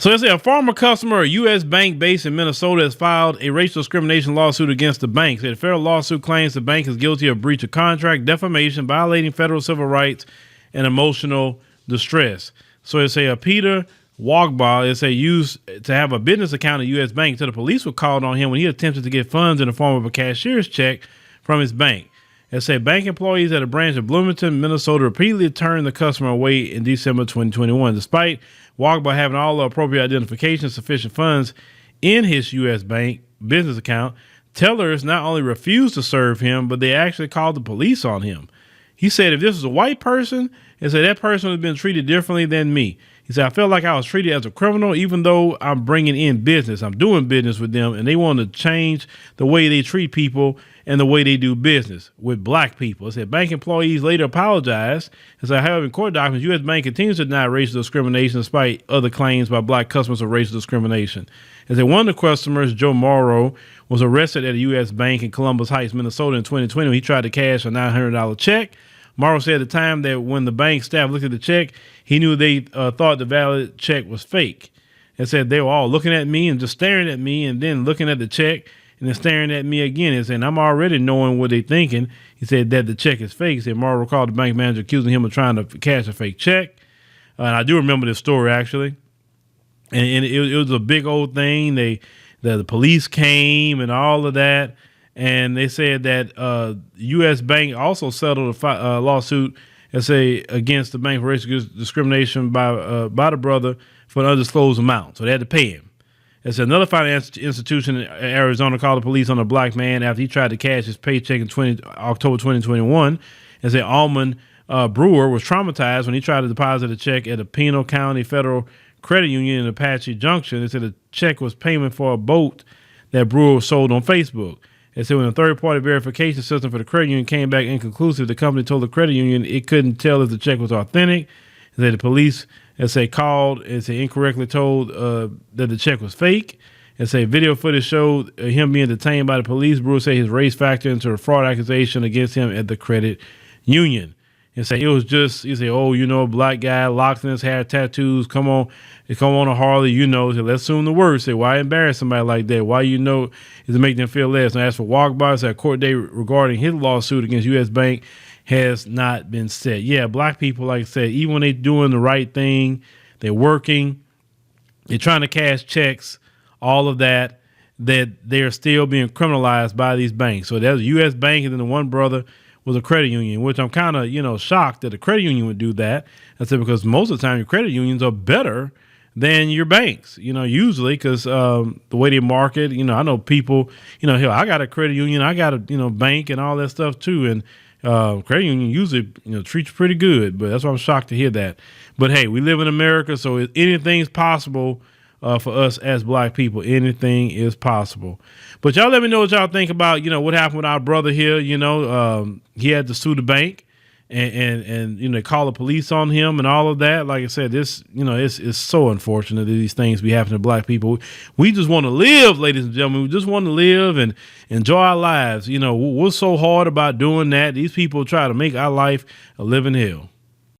So they say a former customer, a U.S. bank based in Minnesota, has filed a racial discrimination lawsuit against the bank. The federal lawsuit claims the bank is guilty of breach of contract, defamation, violating federal civil rights, and emotional distress. So they say Peter Wogba is used to have a business account at U.S. Bank until the police were called on him when he attempted to get funds in the form of a cashier's check from his bank. They say bank employees at a branch of Bloomington, Minnesota, repeatedly turned the customer away in December 2021. Despite Wogba having all the appropriate identification and sufficient funds in his U.S. Bank business account, tellers not only refused to serve him, but they actually called the police on him. He said if this was a white person, he said that person would have been treated differently than me. He said, I felt like I was treated as a criminal, even though I'm bringing in business. I'm doing business with them, and they want to change the way they treat people and the way they do business with black people. It said bank employees later apologized and said, however, in court documents, U.S. Bank continues to deny racial discrimination despite other claims by black customers of racial discrimination. It said one of the customers, Joe Morrow, was arrested at a U.S. Bank in Columbus Heights, Minnesota in 2020 when he tried to cash a $900 check. Morrow said at the time that when the bank staff looked at the check, he knew they thought the valid check was fake. And said they were all looking at me and just staring at me and then looking at the check and then staring at me again and saying, I'm already knowing what they're thinking. He said that the check is fake. He said Morrow called the bank manager accusing him of trying to cash a fake check. And I do remember this story, actually. And it was a big old thing. The police came and all of that. And they said that U.S. Bank also settled a lawsuit against the bank for racial discrimination by the brother for an undisclosed amount. So they had to pay him. It's another financial institution in Arizona called the police on a black man after he tried to cash his paycheck in October 2021. And said Almond Brewer was traumatized when he tried to deposit a check at a Pinal County Federal Credit Union in Apache Junction. They said the check was payment for a boat that Brewer sold on Facebook. It said when a third-party verification system for the credit union came back inconclusive, the company told the credit union it couldn't tell if the check was authentic. It said the police, called and incorrectly told that the check was fake. It said video footage showed him being detained by the police. Brewer said his race factored into a fraud accusation against him at the credit union. And say it was just, he said, a black guy, locks in his hair, tattoos, come on a Harley, Said, let's assume the worst. Say, why embarrass somebody like that? Why is to make them feel less? And as for Wogba, said a court date regarding his lawsuit against U.S. Bank has not been set. Yeah, black people, like I said, even when they're doing the right thing, they're working, they're trying to cash checks, all of that they're still being criminalized by these banks. So there's a U.S. Bank, and then the one brother was a credit union, which I'm kind of, shocked that a credit union would do that. I said, because most of the time your credit unions are better than your banks, usually because the way they market, I know people, hell, I got a credit union, I got a, bank and all that stuff too. And credit union usually, treats you pretty good, but that's why I'm shocked to hear that. But hey, we live in America, so anything's possible for us as black people. Anything is possible. But y'all let me know what y'all think about, what happened with our brother here. He had to sue the bank and they call the police on him and all of that. Like I said, this, it's so unfortunate that these things be happening to black people. We just want to live, ladies and gentlemen. We just want to live and enjoy our lives. What's so hard about doing that? These people try to make our life a living hell.